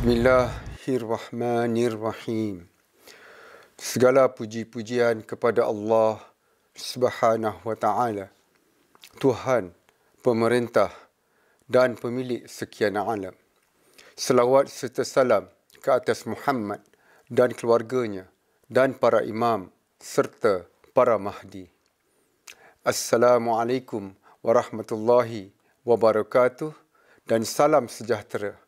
Bismillahirrahmanirrahim. Segala puji-pujian kepada Allah Subhanahu wa Ta'ala, Tuhan, pemerintah dan pemilik sekian alam. Selawat serta salam ke atas Muhammad dan keluarganya dan para imam serta para mahdi. Assalamualaikum warahmatullahi wabarakatuh dan salam sejahtera.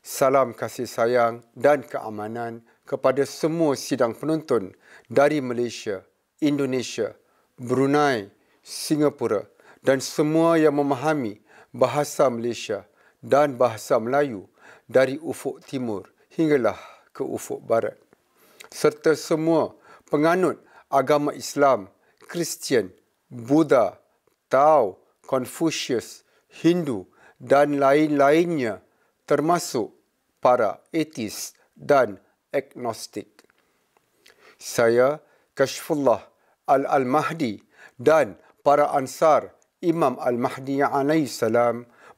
Salam kasih sayang dan keamanan kepada semua sidang penonton dari Malaysia, Indonesia, Brunei, Singapura dan semua yang memahami bahasa Malaysia dan bahasa Melayu dari ufuk timur hinggalah ke ufuk barat. Serta semua penganut agama Islam, Kristian, Buddha, Tao, Confucius, Hindu dan lain-lainnya termasuk para ateis dan agnostik. Saya Kashfullah Al-Mahdi dan para ansar Imam Al-Mahdi AS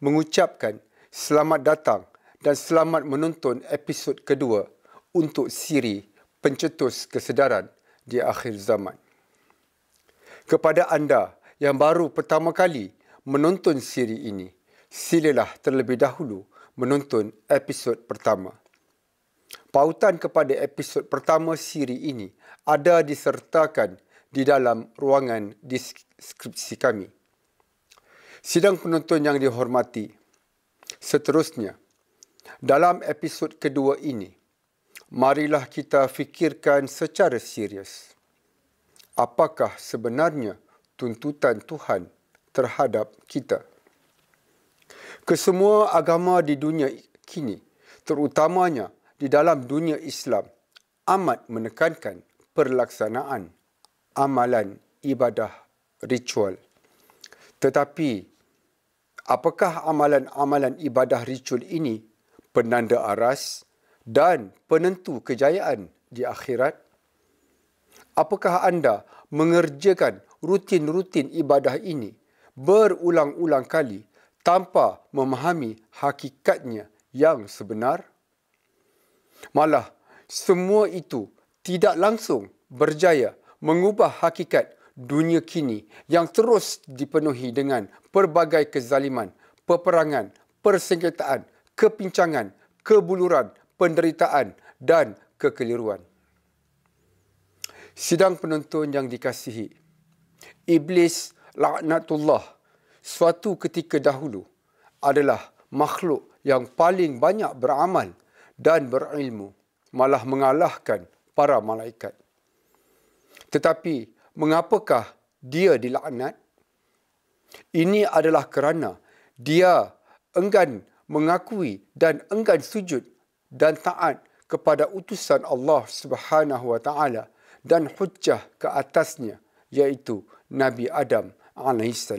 mengucapkan selamat datang dan selamat menonton episod kedua untuk siri Pencetus Kesedaran di Akhir Zaman. Kepada anda yang baru pertama kali menonton siri ini, silalah terlebih dahulu menonton episod pertama. Pautan kepada episod pertama siri ini ada disertakan di dalam ruangan deskripsi kami. Sidang penonton yang dihormati, seterusnya, dalam episod kedua ini, marilah kita fikirkan secara serius. Apakah sebenarnya tuntutan Tuhan terhadap kita? Kesemua agama di dunia kini, terutamanya di dalam dunia Islam, amat menekankan pelaksanaan amalan ibadah ritual. Tetapi, apakah amalan-amalan ibadah ritual ini penanda aras dan penentu kejayaan di akhirat? Apakah anda mengerjakan rutin-rutin ibadah ini berulang-ulang kali tanpa memahami hakikatnya yang sebenar? Malah, semua itu tidak langsung berjaya mengubah hakikat dunia kini yang terus dipenuhi dengan pelbagai kezaliman, peperangan, persengketaan, kepincangan, kebuluran, penderitaan dan kekeliruan. Sidang penonton yang dikasihi, Iblis laknatullah suatu ketika dahulu adalah makhluk yang paling banyak beramal dan berilmu, malah mengalahkan para malaikat. Tetapi, mengapakah dia dilaknat? Ini adalah kerana dia enggan mengakui dan enggan sujud dan taat kepada utusan Allah Subhanahu wa Ta'ala dan hujjah ke atasnya, iaitu Nabi Adam AS.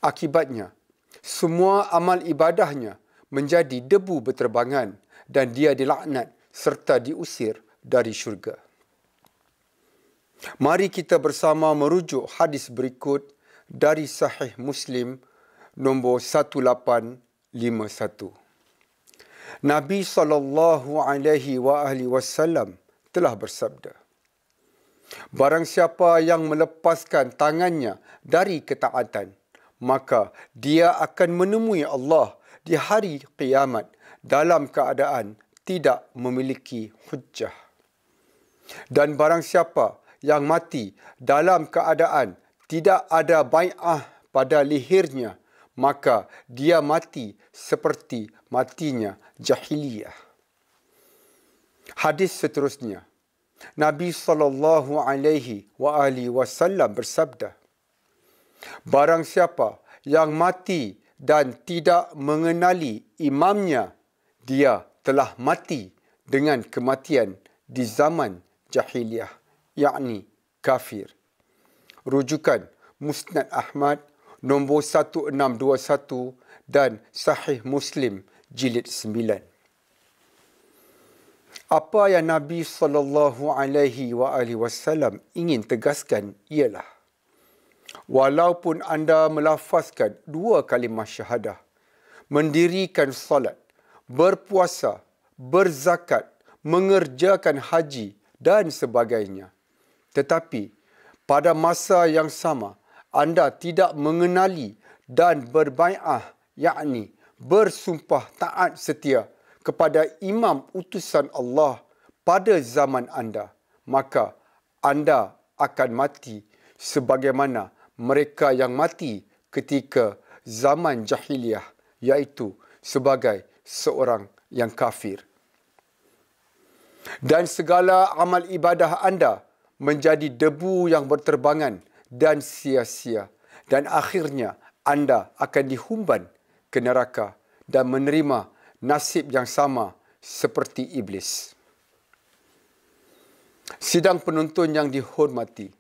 Akibatnya, semua amal ibadahnya menjadi debu berterbangan dan dia dilaknat serta diusir dari syurga. Mari kita bersama merujuk hadis berikut dari Sahih Muslim nombor 1851. Nabi SAW telah bersabda, barang siapa yang melepaskan tangannya dari ketaatan, maka dia akan menemui Allah di hari kiamat dalam keadaan tidak memiliki hujjah. Dan barang siapa yang mati dalam keadaan tidak ada bai'ah pada lehernya, maka dia mati seperti matinya jahiliyah. Hadis seterusnya, Nabi SAW bersabda, barang siapa yang mati dan tidak mengenali imamnya, dia telah mati dengan kematian di zaman jahiliyah, yakni kafir. Rujukan Musnad Ahmad nombor 1621 dan Sahih Muslim jilid 9. Apa yang Nabi SAW ingin tegaskan ialah, walaupun anda melafazkan 2 kalimah syahadah, mendirikan salat, berpuasa, berzakat, mengerjakan haji dan sebagainya. Tetapi pada masa yang sama, anda tidak mengenali dan berbai'ah, yakni bersumpah taat setia kepada imam utusan Allah pada zaman anda, maka anda akan mati sebagaimana mereka yang mati ketika zaman jahiliyah, iaitu sebagai seorang yang kafir. Dan segala amal ibadah anda menjadi debu yang berterbangan dan sia-sia. Dan akhirnya anda akan dihumban ke neraka dan menerima nasib yang sama seperti iblis. Sidang penonton yang dihormati,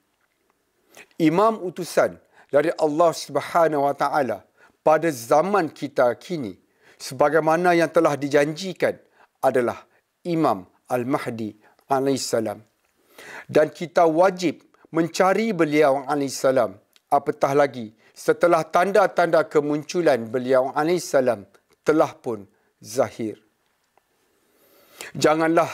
imam utusan dari Allah Subhanahu Wa Taala pada zaman kita kini, sebagaimana yang telah dijanjikan, adalah Imam Al-Mahdi alaihissalam. Dan kita wajib mencari beliau alaihissalam, apatah lagi setelah tanda-tanda kemunculan beliau alaihissalam telah pun zahir. Janganlah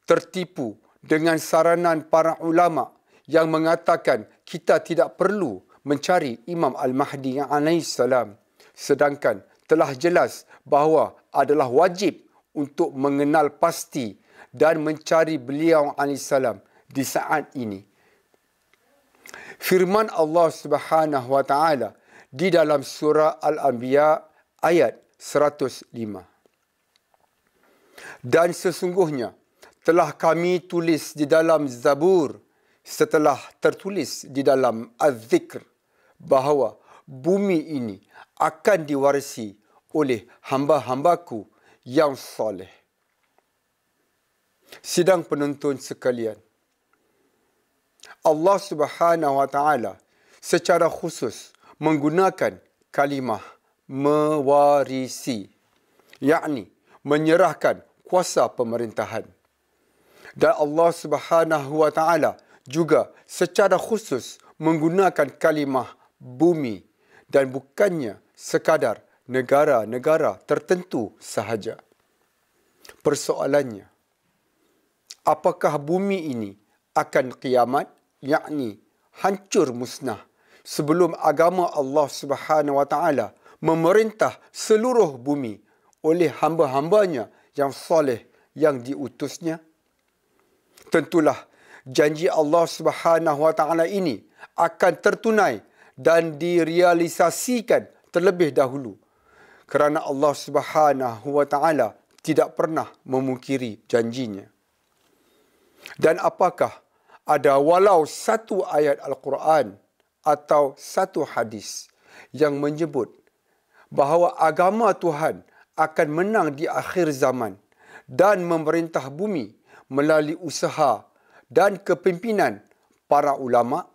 tertipu dengan saranan para ulama yang mengatakan kita tidak perlu mencari Imam Al-Mahdi alaihissalam, sedangkan telah jelas bahawa adalah wajib untuk mengenal pasti dan mencari beliau alaihissalam di saat ini. Firman Allah Subhanahu Wa Taala di dalam surah Al-Anbiya ayat 105. Dan sesungguhnya telah kami tulis di dalam Zabur setelah tertulis di dalam Az-Zikr bahawa bumi ini akan diwarisi oleh hamba-hambaku yang soleh. Sidang penonton sekalian, Allah Subhanahu Wa Taala secara khusus menggunakan kalimah mewarisi, yakni menyerahkan kuasa pemerintahan. Dan Allah Subhanahu Wa Taala juga secara khusus menggunakan kalimah bumi dan bukannya sekadar negara-negara tertentu sahaja. Persoalannya, apakah bumi ini akan kiamat, yakni hancur musnah sebelum agama Allah Subhanahu Wa Taala memerintah seluruh bumi oleh hamba-hambanya yang soleh yang diutusnya? Tentulah janji Allah Subhanahu Wa Taala ini akan tertunai dan direalisasikan terlebih dahulu, kerana Allah Subhanahu Wa Taala tidak pernah memungkiri janjinya. Dan apakah ada walau satu ayat Al-Quran atau satu hadis yang menyebut bahawa agama Tuhan akan menang di akhir zaman dan memerintah bumi melalui usaha dan kepimpinan para ulama,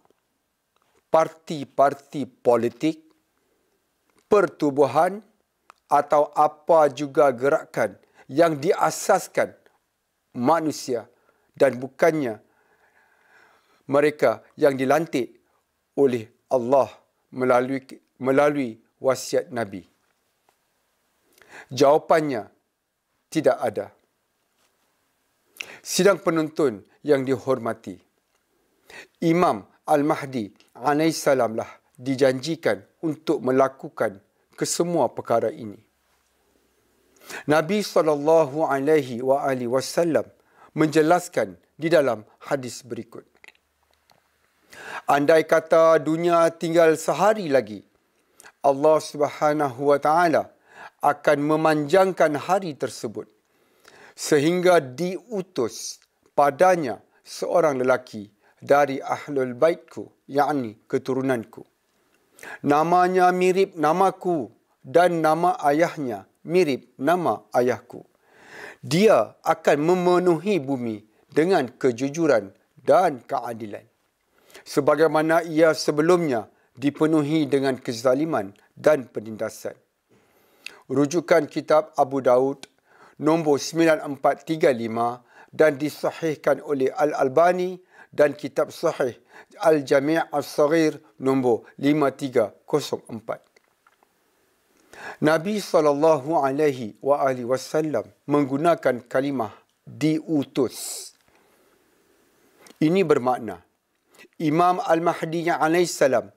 parti-parti politik, pertubuhan atau apa juga gerakan yang diasaskan manusia dan bukannya mereka yang dilantik oleh Allah melalui wasiat Nabi? Jawapannya tidak ada. Sidang penonton yang dihormati, Imam Al-Mahdi alaihissalam lah dijanjikan untuk melakukan kesemua perkara ini. Nabi SAW menjelaskan di dalam hadis berikut. Andai kata dunia tinggal sehari lagi, Allah Subhanahu Wa Taala akan memanjangkan hari tersebut sehingga diutus padanya seorang lelaki dari ahlul baitku, yakni keturunanku. Namanya mirip namaku dan nama ayahnya mirip nama ayahku. Dia akan memenuhi bumi dengan kejujuran dan keadilan, sebagaimana ia sebelumnya dipenuhi dengan kezaliman dan penindasan. Rujukan kitab Abu Daud nombor 9435 dan disahihkan oleh Al-Albani dan kitab Sahih Al-Jami' As-Saghir nombor 5304. Nabi SAW menggunakan kalimah diutus. Ini bermakna Imam Al-Mahdi alaihissalam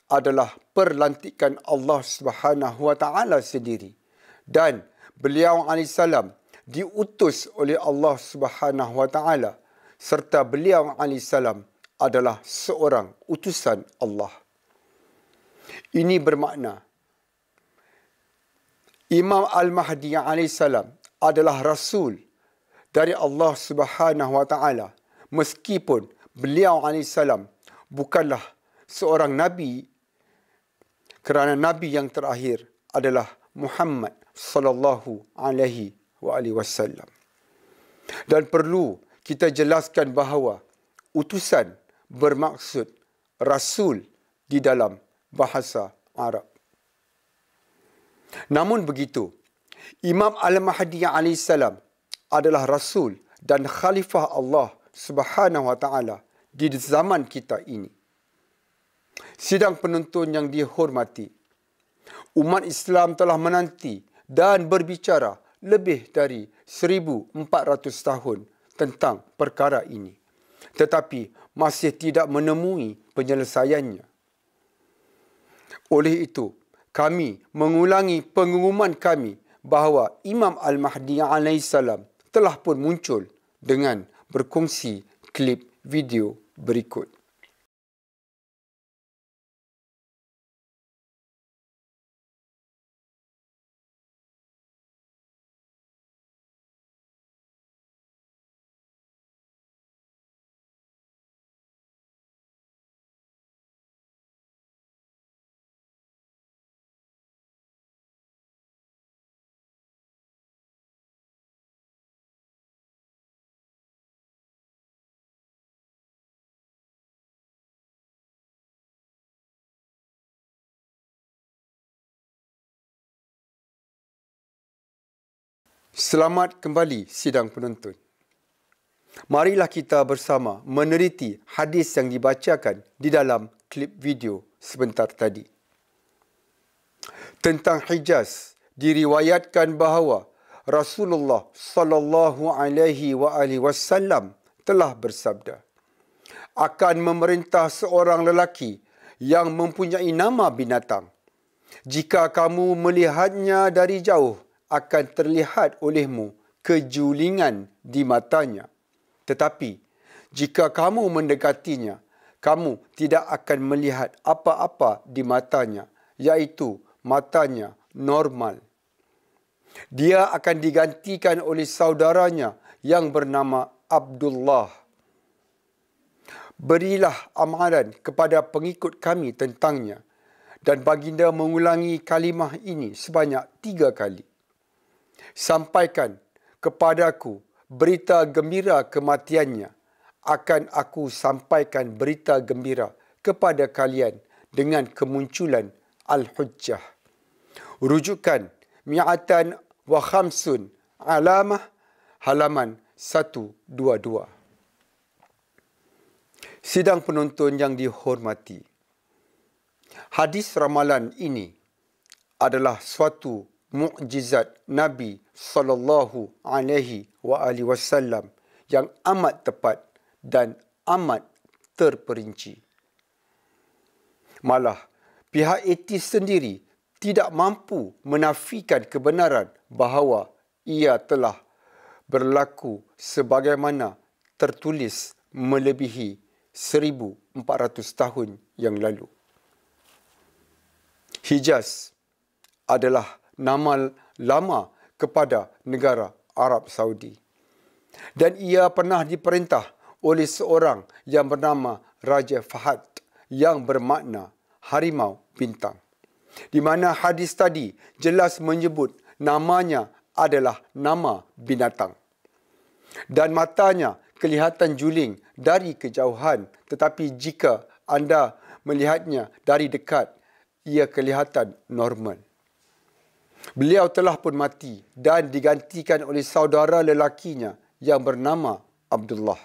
adalah perlantikan Allah Subhanahu wa taala sendiri, dan beliau alaihissalam diutus oleh Allah Subhanahu wa taala, serta beliau alaihissalam adalah seorang utusan Allah. Ini bermakna Imam Al-Mahdi alaihissalam adalah rasul dari Allah Subhanahu wa taala, meskipun beliau alaihissalam bukanlah seorang nabi, kerana nabi yang terakhir adalah Muhammad sallallahu alaihi wasallam. Dan perlu kita jelaskan bahawa utusan bermaksud rasul di dalam bahasa Arab. Namun begitu, Imam Al-Mahdi alaihissalam adalah rasul dan khalifah Allah Subhanahu wa taala di zaman kita ini. Sidang penonton yang dihormati, umat Islam telah menanti dan berbicara lebih dari 1400 tahun tentang perkara ini, tetapi masih tidak menemui penyelesaiannya. Oleh itu, kami mengulangi pengumuman kami bahawa Imam Al-Mahdi alaihissalam telah pun muncul dengan berkongsi klip video berikut. Selamat kembali sidang penonton. Marilah kita bersama meneliti hadis yang dibacakan di dalam klip video sebentar tadi. Tentang Hijaz, diriwayatkan bahawa Rasulullah sallallahu alaihi wasallam telah bersabda, akan memerintah seorang lelaki yang mempunyai nama binatang. Jika kamu melihatnya dari jauh, akan terlihat olehmu kejulingan di matanya. Tetapi jika kamu mendekatinya, kamu tidak akan melihat apa-apa di matanya, iaitu matanya normal. Dia akan digantikan oleh saudaranya yang bernama Abdullah. Berilah amaran kepada pengikut kami tentangnya. Dan baginda mengulangi kalimah ini sebanyak 3 kali. Sampaikan kepadaku berita gembira kematiannya. Akan aku sampaikan berita gembira kepada kalian dengan kemunculan Al-Hujjah. Rujukan Mi'atan wa Khamsun Alamah, halaman 122. Sidang penonton yang dihormati, hadis ramalan ini adalah suatu mukjizat Nabi sallallahu alaihi wasallam yang amat tepat dan amat terperinci. Malah pihak etis sendiri tidak mampu menafikan kebenaran bahawa ia telah berlaku sebagaimana tertulis melebihi 1400 tahun yang lalu. Hijaz adalah nama lama kepada negara Arab Saudi. Dan ia pernah diperintah oleh seorang yang bernama Raja Fahad, yang bermakna harimau bintang. Di mana hadis tadi jelas menyebut namanya adalah nama binatang. Dan matanya kelihatan juling dari kejauhan, tetapi jika anda melihatnya dari dekat, ia kelihatan normal. Beliau telah pun mati dan digantikan oleh saudara lelakinya yang bernama Abdullah.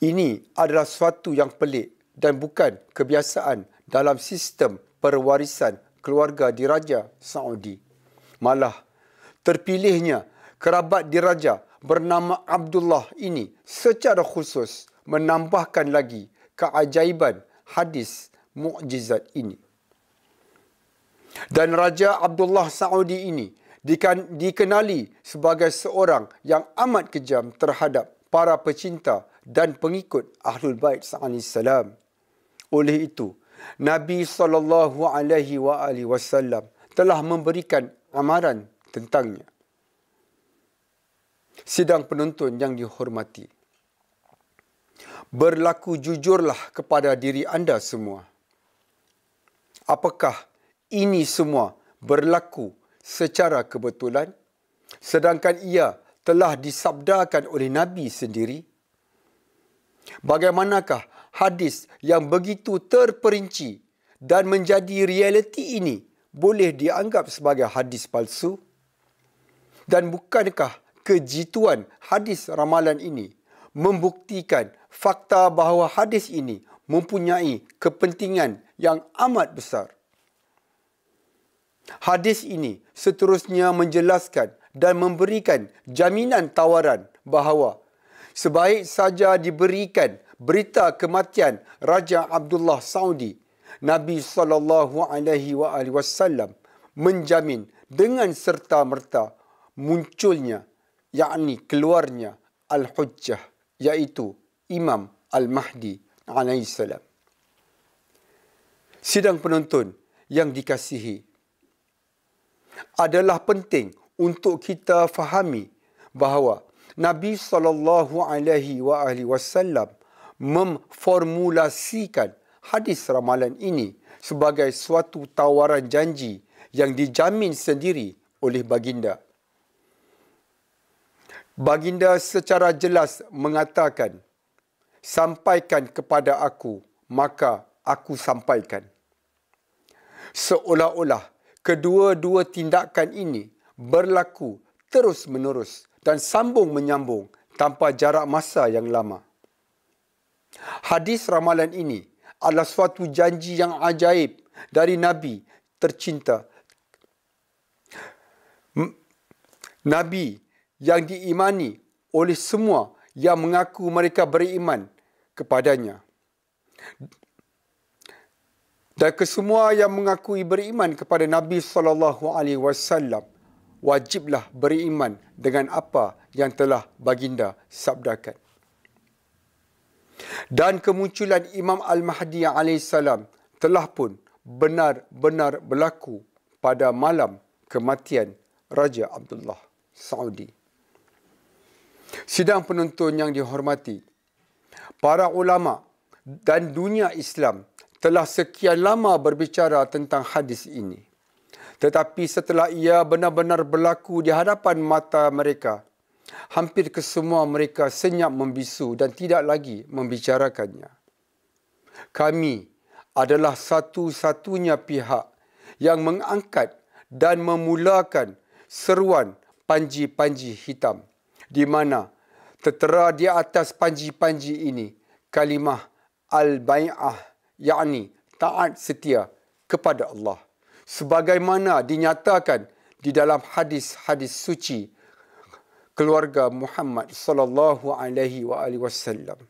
Ini adalah suatu yang pelik dan bukan kebiasaan dalam sistem perwarisan keluarga diraja Saudi. Malah, terpilihnya kerabat diraja bernama Abdullah ini secara khusus menambahkan lagi keajaiban hadis mukjizat ini. Dan Raja Abdullah Saudi ini dikenali sebagai seorang yang amat kejam terhadap para pecinta dan pengikut Ahlul Bait alaihissalam. Oleh itu, Nabi SAW telah memberikan amaran tentangnya. Sidang penonton yang dihormati, berlaku jujurlah kepada diri anda semua. Apakah ini semua berlaku secara kebetulan, sedangkan ia telah disabdakan oleh Nabi sendiri? Bagaimanakah hadis yang begitu terperinci dan menjadi realiti ini boleh dianggap sebagai hadis palsu? Dan bukankah kejituan hadis ramalan ini membuktikan fakta bahawa hadis ini mempunyai kepentingan yang amat besar? Hadis ini seterusnya menjelaskan dan memberikan jaminan tawaran bahawa sebaik saja diberikan berita kematian Raja Abdullah Saudi, Nabi SAW menjamin dengan serta-merta munculnya, yakni keluarnya Al-Hujjah, iaitu Imam Al-Mahdi alaihissalam. Sidang penonton yang dikasihi, adalah penting untuk kita fahami bahawa Nabi SAW memformulasikan hadis ramalan ini sebagai suatu tawaran janji yang dijamin sendiri oleh baginda. Baginda secara jelas mengatakan, "Sampaikan kepada aku, maka aku sampaikan." Seolah-olah kedua-dua tindakan ini berlaku terus-menerus dan sambung-menyambung tanpa jarak masa yang lama. Hadis ramalan ini adalah suatu janji yang ajaib dari Nabi tercinta. Nabi yang diimani oleh semua yang mengaku mereka beriman kepadanya. Dan kesemua yang mengakui beriman kepada Nabi SAW wajiblah beriman dengan apa yang telah baginda sabdakan. Dan kemunculan Imam Al-Mahdi alaihissalam telah pun benar-benar berlaku pada malam kematian Raja Abdullah Saudi. Sidang penonton yang dihormati, para ulama dan dunia Islam telah sekian lama berbicara tentang hadis ini. Tetapi setelah ia benar-benar berlaku di hadapan mata mereka, hampir kesemua mereka senyap membisu dan tidak lagi membicarakannya. Kami adalah satu-satunya pihak yang mengangkat dan memulakan seruan panji-panji hitam, di mana tertera di atas panji-panji ini kalimah al-bai'ah, yakni taat setia kepada Allah, sebagaimana dinyatakan di dalam hadis-hadis suci keluarga Muhammad sallallahu alaihi wasallam.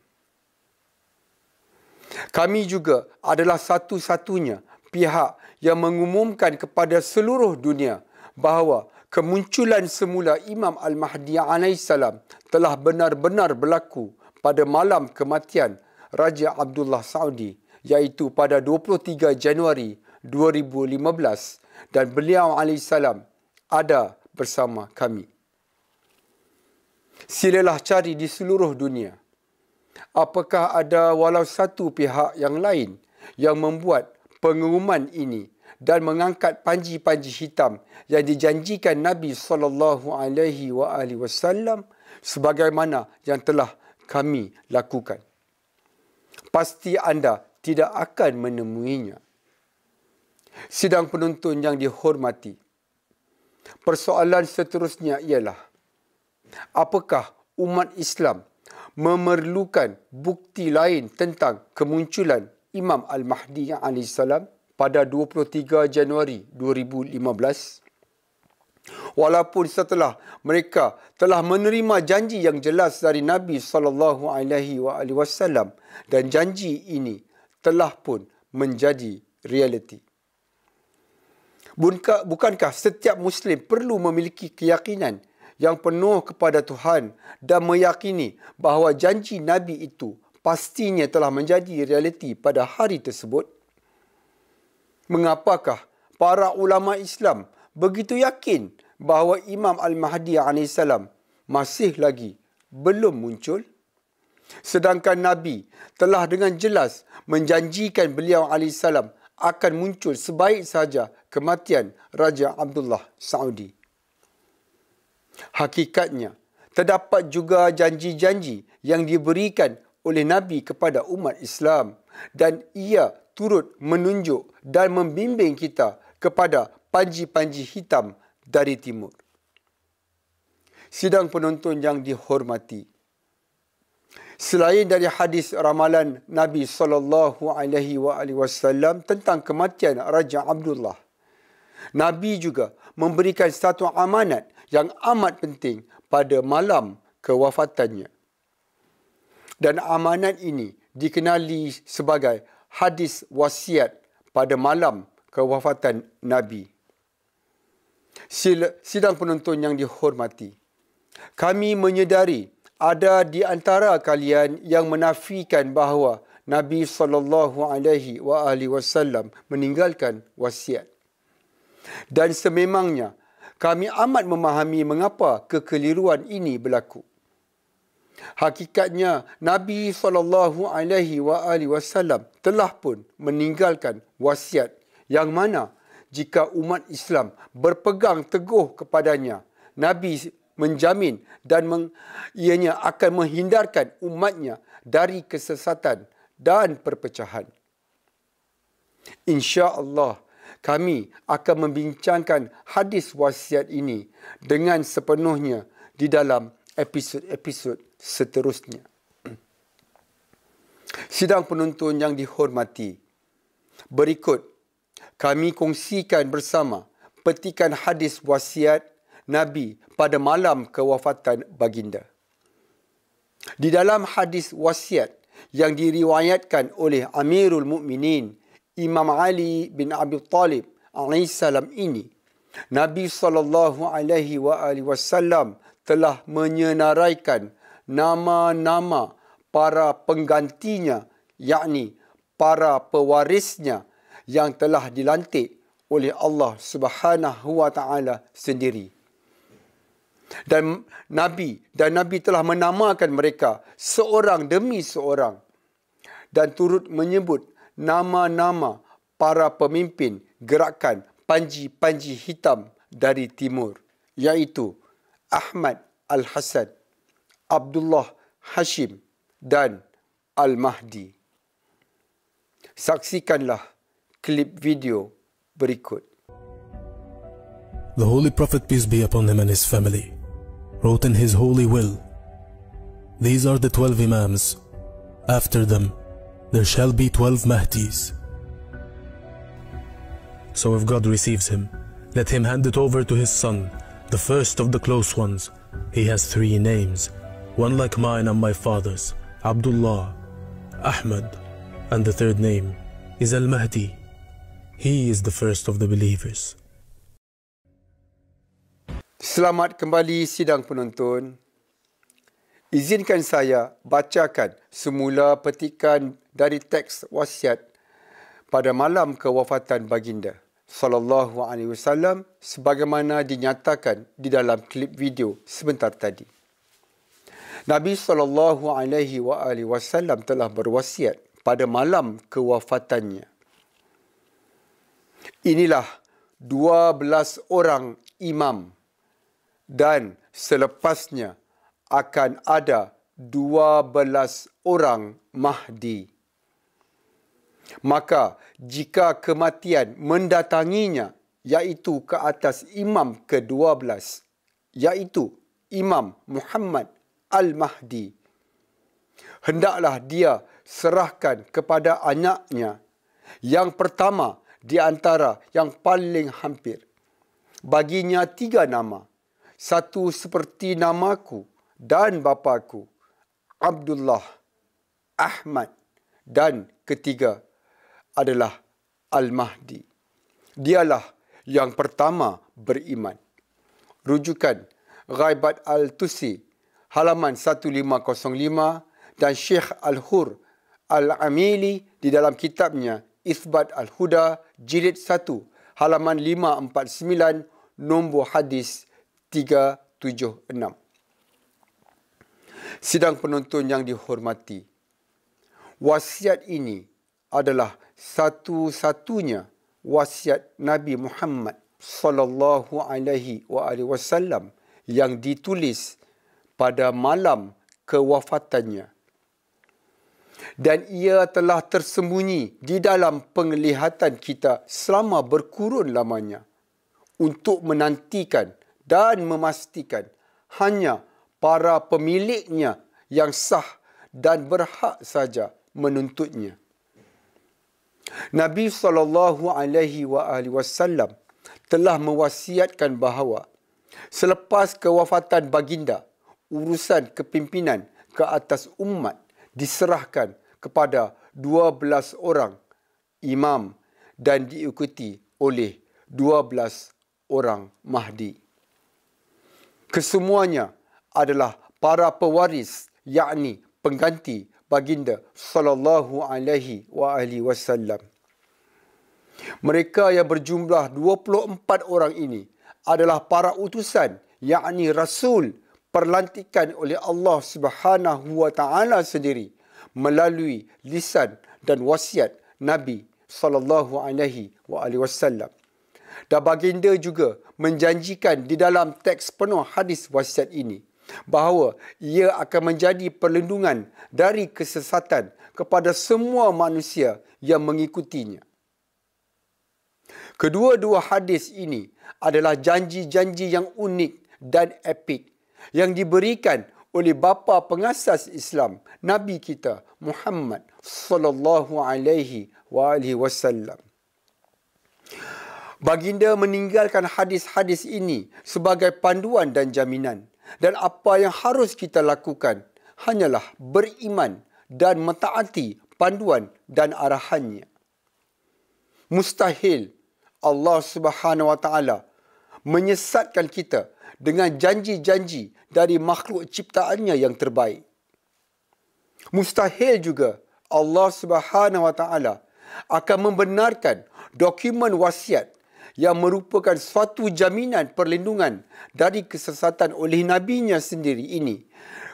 Kami juga adalah satu-satunya pihak yang mengumumkan kepada seluruh dunia bahawa kemunculan semula Imam Al-Mahdi alaihissalam telah benar-benar berlaku pada malam kematian Raja Abdullah Saudi, iaitu pada 23 Januari 2015, dan beliau alaihissalam ada bersama kami. Silalah cari di seluruh dunia. Apakah ada walau satu pihak yang lain yang membuat pengumuman ini dan mengangkat panji-panji hitam yang dijanjikan Nabi SAW sebagaimana yang telah kami lakukan? Pasti anda tidak akan menemuinya. Sidang penonton yang dihormati, persoalan seterusnya ialah, apakah umat Islam memerlukan bukti lain tentang kemunculan Imam Al-Mahdi alaihissalam? pada 23 Januari 2015. Walaupun setelah mereka telah menerima janji yang jelas dari Nabi SAW dan janji ini telah pun menjadi realiti. Bukankah setiap Muslim perlu memiliki keyakinan yang penuh kepada Tuhan dan meyakini bahawa janji Nabi itu pastinya telah menjadi realiti pada hari tersebut? Mengapakah para ulama Islam begitu yakin bahawa Imam Al-Mahdi AS masih lagi belum muncul? Sedangkan Nabi telah dengan jelas menjanjikan beliau AS akan muncul sebaik sahaja kematian Raja Abdullah Saudi. Hakikatnya, terdapat juga janji-janji yang diberikan oleh Nabi kepada umat Islam dan ia turut menunjuk dan membimbing kita kepada panji-panji hitam dari timur. Sidang penonton yang dihormati, selain dari hadis ramalan Nabi SAW tentang kematian Raja Abdullah, Nabi juga memberikan satu amanat yang amat penting pada malam kewafatannya. Dan amanat ini dikenali sebagai hadis wasiat pada malam kewafatan Nabi. Sidang penonton yang dihormati, kami menyedari ada di antara kalian yang menafikan bahawa Nabi SAW meninggalkan wasiat. Dan sememangnya kami amat memahami mengapa kekeliruan ini berlaku. Hakikatnya Nabi SAW telah pun meninggalkan wasiat yang mana jika umat Islam berpegang teguh kepadanya, Nabi menjamin dan ianya akan menghindarkan umatnya dari kesesatan dan perpecahan. Insya-Allah kami akan membincangkan hadis wasiat ini dengan sepenuhnya di dalam episod-episod seterusnya. Sidang penonton yang dihormati, berikut kami kongsikan bersama petikan hadis wasiat Nabi pada malam kewafatan baginda. Di dalam hadis wasiat yang diriwayatkan oleh Amirul Mukminin Imam Ali bin Abi Thalib alaihissalam ini, Nabi SAW telah menyenaraikan nama-nama para penggantinya, yakni para pewarisnya yang telah dilantik oleh Allah Subhanahu wa taala sendiri. Dan Nabi telah menamakan mereka seorang demi seorang dan turut menyebut nama-nama para pemimpin gerakan panji-panji hitam dari timur, iaitu Ahmad Al-Hasan, Abdullah Hashim dan Al-Mahdi. Saksikanlah klip video berikut. The Holy Prophet, peace be upon him and his family, wrote in his holy will, "These are the 12 Imams. After them, there shall be 12 Mahdis." So if God receives him, let him hand it over to his son, the first of the close ones. He has 3 names, one like mine and my father's, Abdullah, Ahmad, and the third name is Al-Mahdi. He is the first of the believers. Selamat kembali sidang penonton. Izinkan saya bacakan semula petikan dari teks wasiat pada malam kewafatan baginda sallallahu alaihi wasallam sebagaimana dinyatakan di dalam klip video sebentar tadi. Nabi sallallahu alaihi wasallam telah berwasiat pada malam kewafatannya. Inilah 12 orang imam dan selepasnya akan ada 12 orang Mahdi. Maka jika kematian mendatanginya, iaitu ke atas imam ke-12, iaitu Imam Muhammad Al-Mahdi, hendaklah dia serahkan kepada anaknya yang pertama di antara yang paling hampir. Baginya 3 nama. Satu seperti namaku dan bapaku, Abdullah, Ahmad, dan ketiga adalah Al-Mahdi. Dialah yang pertama beriman. Rujukan Ghaibat Al-Tusi, halaman 1505, dan Syekh Al-Hur Al-Amili di dalam kitabnya Itsbat Al-Huda, jilid 1, halaman 549, nombor hadis 376. Sidang penonton yang dihormati, wasiat ini adalah satu-satunya wasiat Nabi Muhammad sallallahu alaihi wasallam yang ditulis pada malam kewafatannya, dan ia telah tersembunyi di dalam penglihatan kita selama berkurun lamanya untuk menantikan dan memastikan hanya para pemiliknya yang sah dan berhak saja menuntutnya. Nabi SAW telah mewasiatkan bahawa selepas kewafatan baginda, urusan kepimpinan ke atas umat diserahkan kepada 12 orang imam dan diikuti oleh 12 orang Mahdi. Kesemuanya adalah para pewaris, yakni pengganti baginda sallallahu alaihi wasallam. Mereka yang berjumlah 24 orang ini adalah para utusan, yakni rasul perlantikan oleh Allah Subhanahu wa taala sendiri melalui lisan dan wasiat Nabi sallallahu alaihi wasallam. Dan baginda juga menjanjikan di dalam teks penuh hadis wasiat ini bahawa ia akan menjadi perlindungan dari kesesatan kepada semua manusia yang mengikutinya. Kedua-dua hadis ini adalah janji-janji yang unik dan epik yang diberikan oleh bapa pengasas Islam, Nabi kita Muhammad sallallahu alaihi wasallam. Baginda meninggalkan hadis-hadis ini sebagai panduan dan jaminan, dan apa yang harus kita lakukan hanyalah beriman dan mentaati panduan dan arahannya. Mustahil Allah Subhanahu wa taala menyesatkan kita dengan janji-janji dari makhluk ciptaannya yang terbaik. Mustahil juga Allah Subhanahu wa taala akan membenarkan dokumen wasiat yang merupakan suatu jaminan perlindungan dari kesesatan oleh nabinya sendiri ini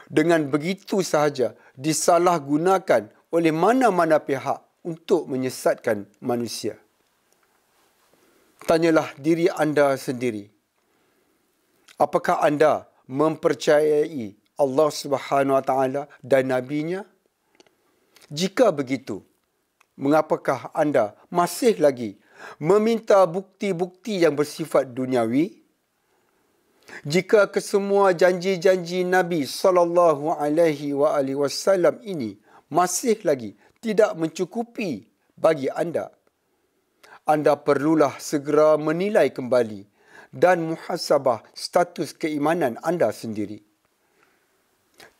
dengan begitu sahaja disalahgunakan oleh mana-mana pihak untuk menyesatkan manusia. Tanyalah diri anda sendiri. Apakah anda mempercayai Allah Subhanahu wa taala dan nabinya? Jika begitu, mengapakah anda masih lagi meminta bukti-bukti yang bersifat duniawi? Jika kesemua janji-janji Nabi sallallahu alaihi wasallam ini masih lagi tidak mencukupi bagi anda, anda perlulah segera menilai kembali dan muhasabah status keimanan anda sendiri.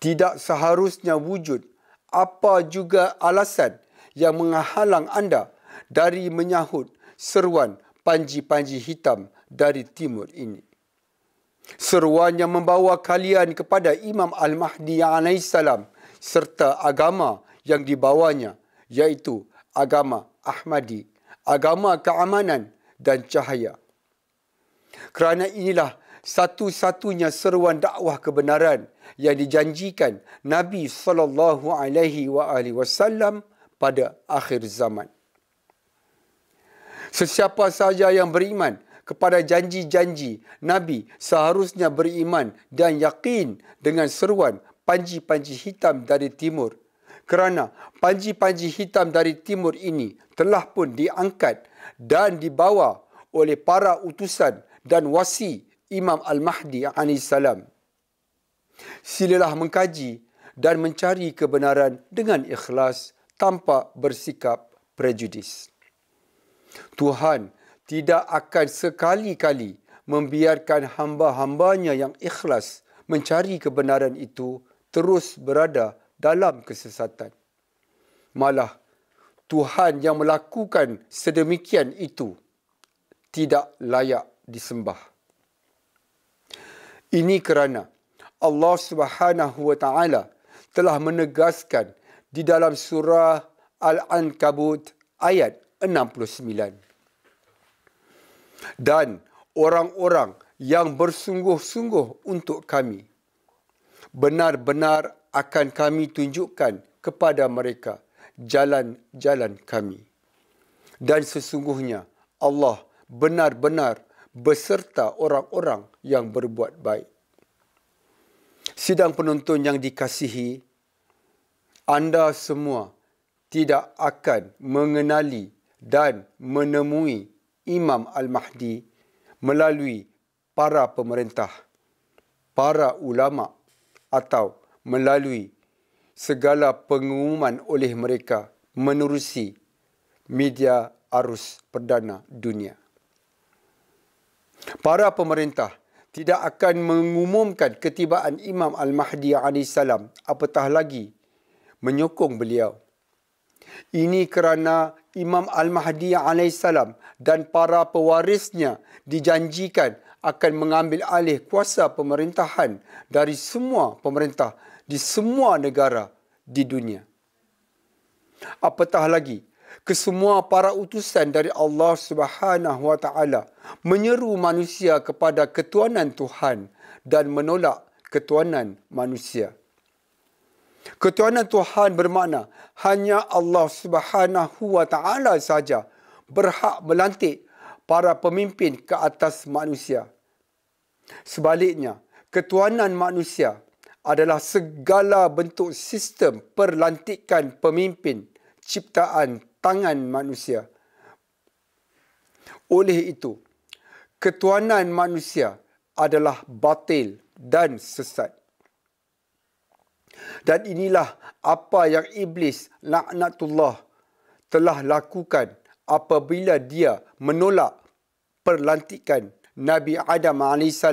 Tidak seharusnya wujud apa juga alasan yang menghalang anda dari menyahut seruan panji-panji hitam dari timur ini. Seruan yang membawa kalian kepada Imam Al-Mahdi alaihissalam serta agama yang dibawanya, iaitu agama Ahmadi, agama keamanan dan cahaya. Kerana inilah satu-satunya seruan dakwah kebenaran yang dijanjikan Nabi sallallahu alaihi wasallam pada akhir zaman. Sesiapa sahaja yang beriman kepada janji-janji Nabi seharusnya beriman dan yakin dengan seruan panji-panji hitam dari timur, kerana panji-panji hitam dari timur ini telah pun diangkat dan dibawa oleh para utusan dan wasi Imam Al-Mahdi alaihissalam. Silalah mengkaji dan mencari kebenaran dengan ikhlas tanpa bersikap prejudis. Tuhan tidak akan sekali-kali membiarkan hamba-hambanya yang ikhlas mencari kebenaran itu terus berada dalam kesesatan. Malah, Tuhan yang melakukan sedemikian itu tidak layak disembah. Ini kerana Allah Subhanahu wa taala telah menegaskan di dalam surah Al-Ankabut ayat 69. Dan orang-orang yang bersungguh-sungguh untuk kami, benar-benar akan kami tunjukkan kepada mereka jalan-jalan kami. Dan sesungguhnya Allah benar-benar beserta orang-orang yang berbuat baik. Sidang penonton yang dikasihi, anda semua tidak akan mengenali dan menemui Imam Al-Mahdi melalui para pemerintah, para ulama atau melalui segala pengumuman oleh mereka menerusi media arus perdana dunia. Para pemerintah tidak akan mengumumkan ketibaan Imam Al-Mahdi AS, apatah lagi menyokong beliau. Ini kerana Imam Al-Mahdi AS dan para pewarisnya dijanjikan akan mengambil alih kuasa pemerintahan dari semua pemerintah di semua negara di dunia. Apatah lagi, kesemua para utusan dari Allah Subhanahu wa taala menyeru manusia kepada ketuanan Tuhan dan menolak ketuanan manusia. Ketuanan Tuhan bermakna hanya Allah Subhanahu wa taala saja berhak melantik para pemimpin ke atas manusia. Sebaliknya, ketuanan manusia adalah segala bentuk sistem perlantikan pemimpin ciptaan tangan manusia. Oleh itu, ketuanan manusia adalah batil dan sesat. Dan inilah apa yang iblis laknatullah telah lakukan apabila dia menolak perlantikan Nabi Adam AS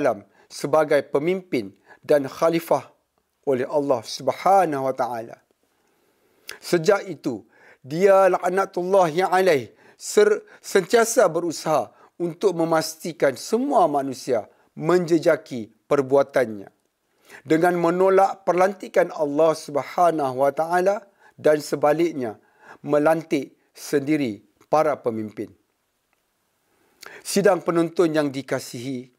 sebagai pemimpin dan khalifah oleh Allah Subhanahu wa taala. Sejak itu, dia laknatullahi alaih sentiasa berusaha untuk memastikan semua manusia menjejaki perbuatannya dengan menolak perlantikan Allah Subhanahu wa taala dan sebaliknya melantik sendiri para pemimpin. Sidang penonton yang dikasihi,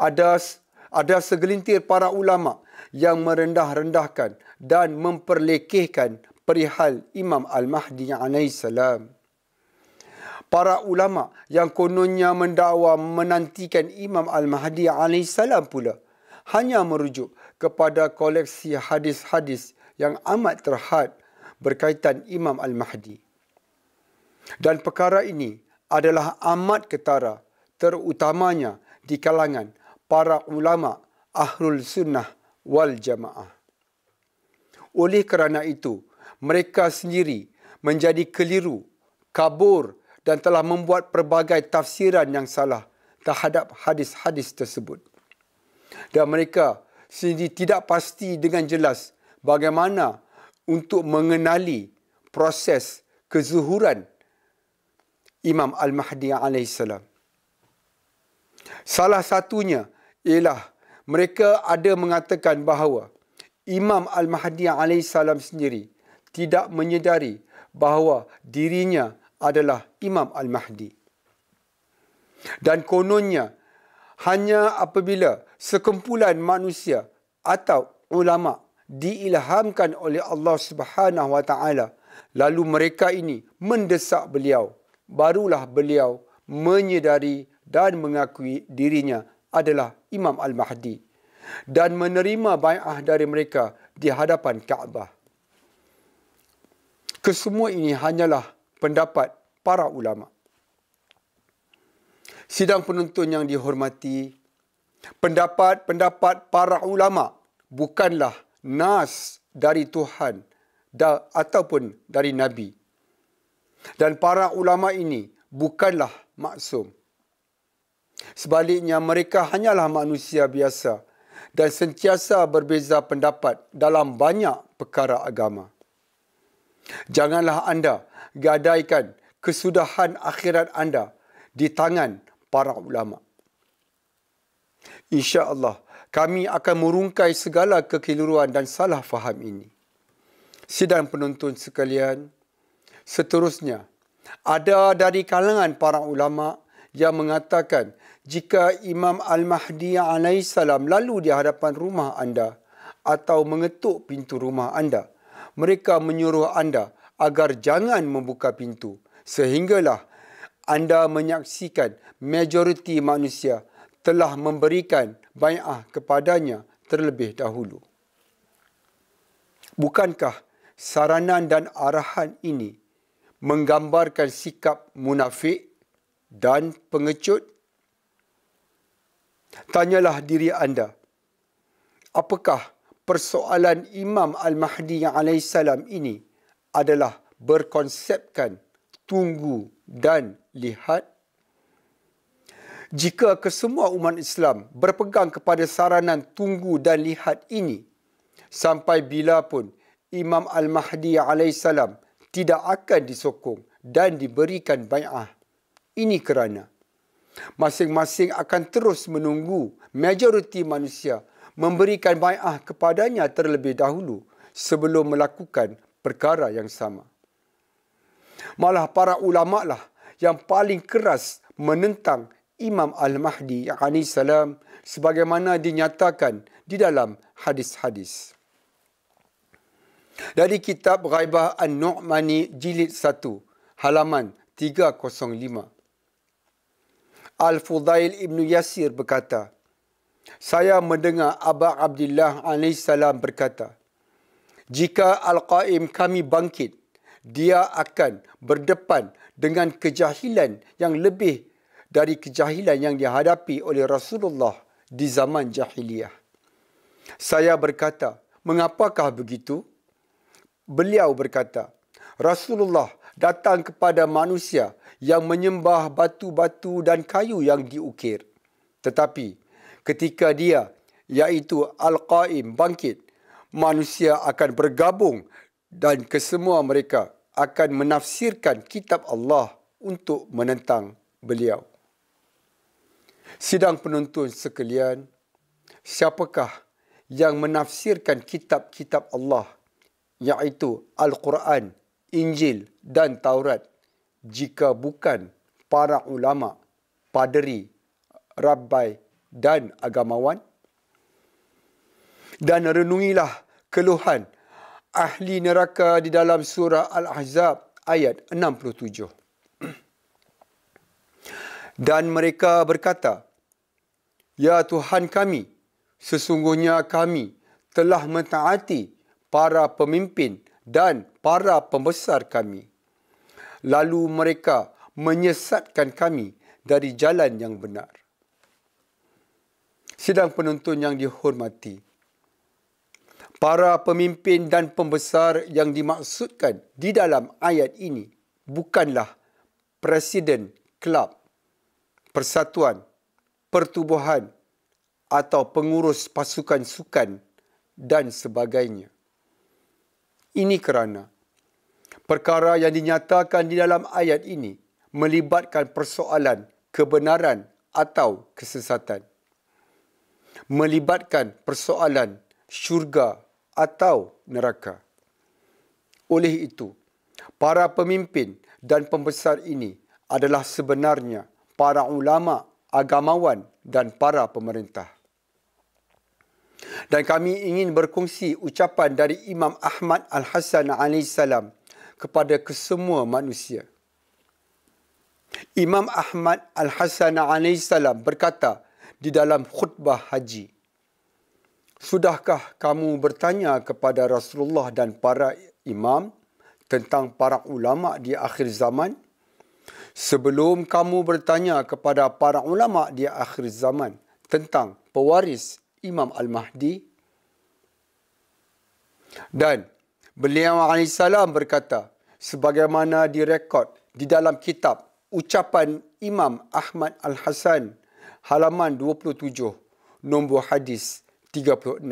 ada segelintir para ulama yang merendah-rendahkan dan memperlekehkan perihal Imam Al-Mahdi AS. Para ulama yang kononnya mendakwa menantikan Imam Al-Mahdi AS pula hanya merujuk kepada koleksi hadis-hadis yang amat terhad berkaitan Imam Al-Mahdi. Dan perkara ini adalah amat ketara, terutamanya di kalangan para ulama Ahlul Sunnah wal Jamaah. Oleh kerana itu, mereka sendiri menjadi keliru, kabur dan telah membuat pelbagai tafsiran yang salah terhadap hadis-hadis tersebut. Dan mereka sendiri tidak pasti dengan jelas bagaimana untuk mengenali proses kezuhuran Imam Al-Mahdi AS. Salah satunya ialah mereka ada mengatakan bahawa Imam Al-Mahdi AS sendiri tidak menyedari bahawa dirinya adalah Imam Al-Mahdi. Dan kononnya hanya apabila sekumpulan manusia atau ulama diilhamkan oleh Allah Subhanahu wa taala lalu mereka ini mendesak beliau, barulah beliau menyedari dan mengakui dirinya adalah Imam Al-Mahdi dan menerima bai'ah dari mereka di hadapan Kaabah. Kesemua ini hanyalah pendapat para ulama. Sidang penonton yang dihormati, pendapat-pendapat para ulama bukanlah nas dari Tuhan ataupun dari Nabi. Dan para ulama ini bukanlah maksum. Sebaliknya, mereka hanyalah manusia biasa dan sentiasa berbeza pendapat dalam banyak perkara agama. Janganlah anda gadaikan kesudahan akhirat anda di tangan para ulama. InsyaAllah, kami akan merungkai segala kekeliruan dan salah faham ini. Sidang penonton sekalian, seterusnya, ada dari kalangan para ulama yang mengatakan jika Imam Al-Mahdi AS lalu di hadapan rumah anda atau mengetuk pintu rumah anda, mereka menyuruh anda agar jangan membuka pintu sehinggalah anda menyaksikan majoriti manusia telah memberikan bai'ah kepadanya terlebih dahulu. Bukankah saranan dan arahan ini menggambarkan sikap munafik dan pengecut? Tanyalah diri anda, apakah persoalan Imam Al-Mahdi AS ini adalah berkonsepkan tunggu dan lihat? Jika kesemua umat Islam berpegang kepada saranan tunggu dan lihat ini, sampai bila pun Imam Al-Mahdi AS tidak akan disokong dan diberikan bai'ah. Ini kerana masing-masing akan terus menunggu majoriti manusia memberikan bai'ah kepadanya terlebih dahulu sebelum melakukan perkara yang sama. Malah para ulama lah yang paling keras menentang Imam Al-Mahdi AS sebagaimana dinyatakan di dalam hadis-hadis. Dari kitab Ghaibah An-Nu'mani jilid 1 halaman 305. Al-Fudail Ibn Yasir berkata, saya mendengar Aba Abdillah AS berkata, jika Al-Qaim kami bangkit, dia akan berdepan dengan kejahilan yang lebih dari kejahilan yang dihadapi oleh Rasulullah di zaman jahiliyah. Saya berkata, mengapakah begitu? Beliau berkata, Rasulullah datang kepada manusia yang menyembah batu-batu dan kayu yang diukir. Tetapi ketika dia, iaitu Al-Qaim, bangkit, manusia akan bergabung dan kesemua mereka akan menafsirkan kitab Allah untuk menentang beliau. Sidang penonton sekalian, siapakah yang menafsirkan kitab-kitab Allah, iaitu Al-Quran, Injil dan Taurat, jika bukan para ulama, paderi, rabbai dan agamawan? Dan renungilah keluhan ahli neraka di dalam surah Al-Ahzab ayat 67. Dan mereka berkata, ya Tuhan kami, sesungguhnya kami telah mentaati para pemimpin dan para pembesar kami. Lalu mereka menyesatkan kami dari jalan yang benar. Sidang penonton yang dihormati, para pemimpin dan pembesar yang dimaksudkan di dalam ayat ini bukanlah presiden kelab, persatuan, pertubuhan atau pengurus pasukan sukan dan sebagainya. Ini kerana perkara yang dinyatakan di dalam ayat ini melibatkan persoalan kebenaran atau kesesatan. Melibatkan persoalan syurga atau neraka. Oleh itu, para pemimpin dan pembesar ini adalah sebenarnya para ulama, agamawan dan para pemerintah. Dan kami ingin berkongsi ucapan dari Imam Ahmad Al-Hasan AS kepada kesemua manusia. Imam Ahmad Al-Hasan AS berkata di dalam khutbah haji, sudahkah kamu bertanya kepada Rasulullah dan para imam tentang para ulama di akhir zaman? Sebelum kamu bertanya kepada para ulama di akhir zaman tentang pewaris Imam Al-Mahdi? Dan beliau AS berkata, sebagaimana direkod di dalam kitab ucapan Imam Ahmad Al-Hasan, halaman 27, nombor hadis 36.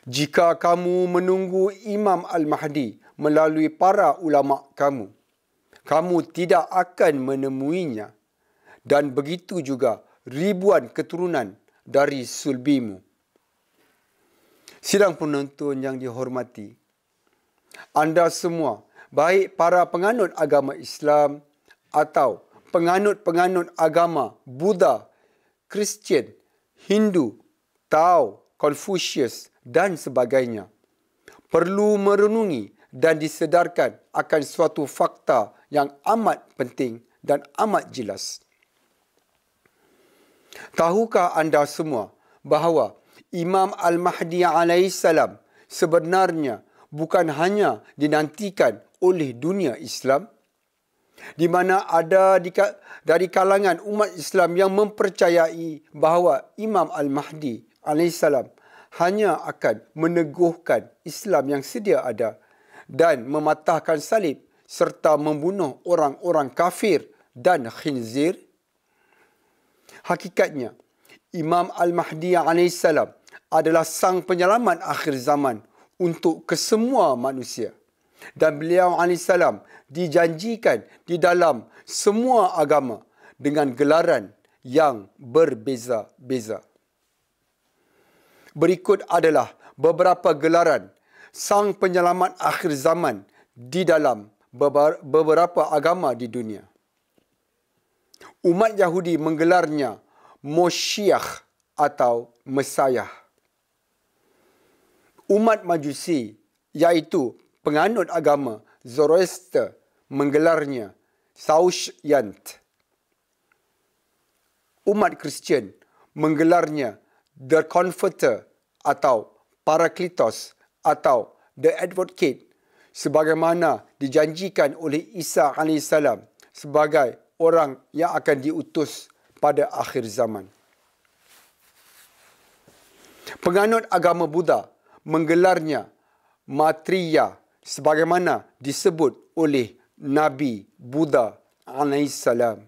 Jika kamu menunggu Imam Al-Mahdi melalui para ulama kamu, kamu tidak akan menemuinya, dan begitu juga ribuan keturunan dari sulbimu. Sidang penonton yang dihormati, anda semua, baik para penganut agama Islam atau penganut-penganut agama Buddha, Kristian, Hindu, Tao, Confucius dan sebagainya, perlu merenungi dan disedarkan akan suatu fakta yang amat penting dan amat jelas. Tahukah anda semua bahawa Imam Al-Mahdi alaihissalam sebenarnya bukan hanya dinantikan oleh dunia Islam, di mana ada dari kalangan umat Islam yang mempercayai bahawa Imam Al-Mahdi alaihissalam hanya akan meneguhkan Islam yang sedia ada dan mematahkan salib serta membunuh orang-orang kafir dan khinzir. Hakikatnya, Imam Al-Mahdi alaihissalam adalah sang penyelamat akhir zaman untuk kesemua manusia. Dan beliau alaihissalam dijanjikan di dalam semua agama dengan gelaran yang berbeza-beza. Berikut adalah beberapa gelaran sang penyelamat akhir zaman di dalam beberapa agama di dunia. Umat Yahudi menggelarnya Moshiach atau Messiah. Umat Majusi, iaitu penganut agama Zoroaster, menggelarnya Saoshyant. Umat Kristian menggelarnya The Comforter atau Parakletos atau The Advocate, sebagaimana dijanjikan oleh Isa alaihissalam sebagai orang yang akan diutus pada akhir zaman. Penganut agama Buddha menggelarnya Maitreya sebagaimana disebut oleh Nabi Buddha alaihissalam.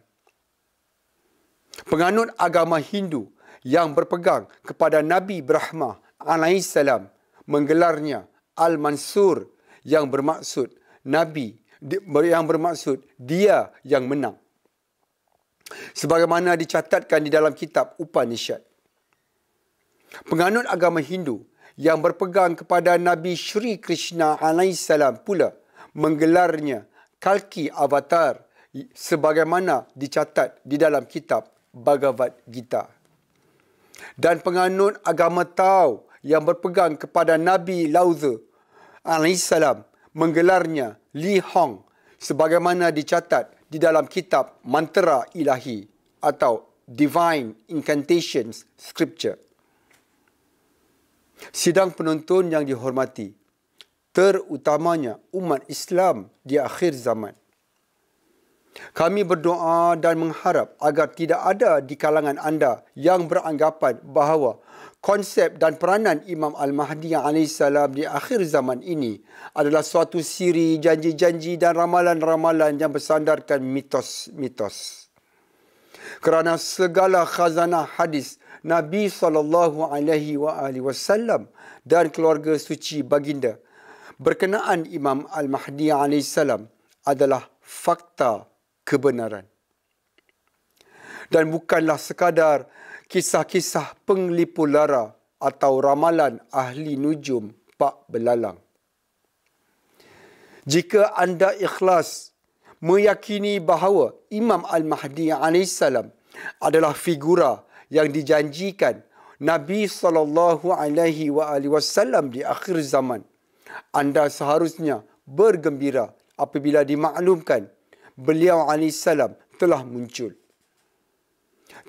Penganut agama Hindu yang berpegang kepada Nabi Brahma alaihissalam menggelarnya Al-Mansur yang bermaksud dia yang menang, sebagaimana dicatatkan di dalam kitab Upanishad. Penganut agama Hindu yang berpegang kepada Nabi Shri Krishna alaihissalam pula menggelarnya Kalki Avatar sebagaimana dicatat di dalam kitab Bhagavad Gita. Dan penganut agama Tao yang berpegang kepada Nabi Lao Tzu alaihissalam menggelarnya Li Hong sebagaimana dicatat di dalam kitab Mantra Ilahi atau Divine Incantations Scripture. Sidang penonton yang dihormati, terutamanya umat Islam di akhir zaman, kami berdoa dan mengharap agar tidak ada di kalangan anda yang beranggapan bahawa konsep dan peranan Imam Al-Mahdi alaihissalam di akhir zaman ini adalah suatu siri janji-janji dan ramalan-ramalan yang bersandarkan mitos-mitos. Kerana segala khazanah hadis Nabi SAW dan keluarga suci baginda berkenaan Imam Al-Mahdi alaihissalam adalah fakta kebenaran. Dan bukanlah sekadar kisah-kisah penglipu lara atau ramalan ahli nujum pak belalang. Jika anda ikhlas meyakini bahawa Imam Al-Mahdi alaihissalam adalah figura yang dijanjikan Nabi SAW di akhir zaman, anda seharusnya bergembira apabila dimaklumkan beliau alaihissalam telah muncul.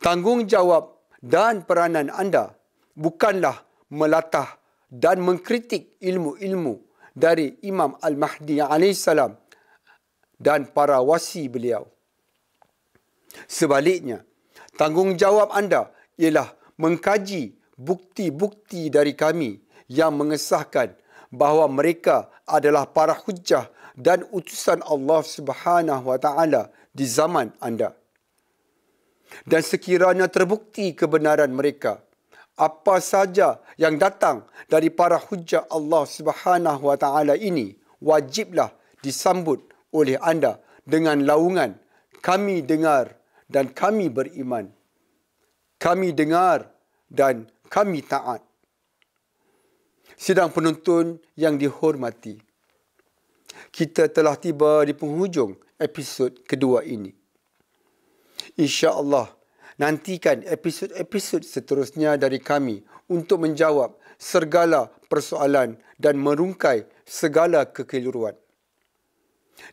Tanggungjawab dan peranan anda bukanlah melatah dan mengkritik ilmu-ilmu dari Imam Al-Mahdi alaihissalam dan para wasi beliau. Sebaliknya, tanggungjawab anda ialah mengkaji bukti-bukti dari kami yang mengesahkan bahawa mereka adalah para hujjah dan utusan Allah Subhanahu wa taala di zaman anda. Dan sekiranya terbukti kebenaran mereka, apa saja yang datang dari para hujjah Allah Subhanahu wa taala ini wajiblah disambut oleh anda dengan laungan, kami dengar dan kami beriman. Kami dengar dan kami taat. Sidang penonton yang dihormati, kita telah tiba di penghujung episod kedua ini. InsyaAllah, nantikan episod-episod seterusnya dari kami untuk menjawab segala persoalan dan merungkai segala kekeliruan.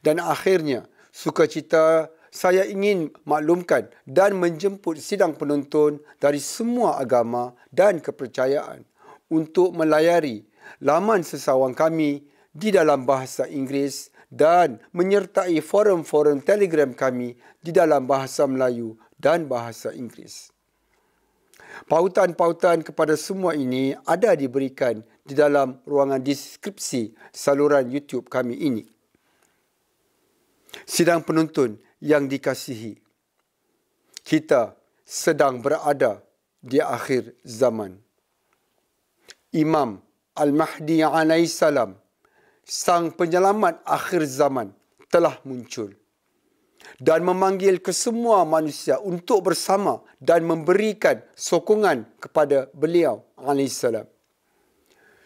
Dan akhirnya, sukacita saya ingin maklumkan dan menjemput sidang penonton dari semua agama dan kepercayaan untuk melayari laman sesawang kami di dalam bahasa Inggeris dan menyertai forum-forum Telegram kami di dalam bahasa Melayu dan bahasa Inggeris. Pautan-pautan kepada semua ini ada diberikan di dalam ruangan deskripsi saluran YouTube kami ini. Sidang penonton yang dikasihi, kita sedang berada di akhir zaman. Imam Al-Mahdi alaihissalam, sang penyelamat akhir zaman, telah muncul dan memanggil kesemua manusia untuk bersama dan memberikan sokongan kepada beliau alaihissalam.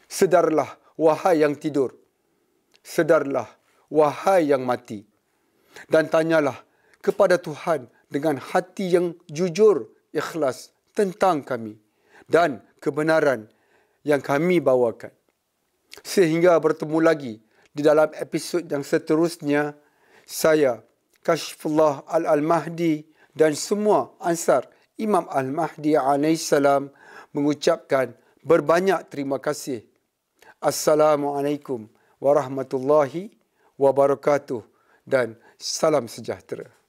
Sedarlah wahai yang tidur, sedarlah wahai yang mati, dan tanyalah kepada Tuhan dengan hati yang jujur, ikhlas tentang kami dan kebenaran yang kami bawakan. Sehingga bertemu lagi di dalam episod yang seterusnya, saya, Kashfullah Al-Mahdi dan semua ansar Imam Al-Mahdi alaihissalam mengucapkan berbanyak terima kasih. Assalamualaikum warahmatullahi wabarakatuh dan salam sejahtera.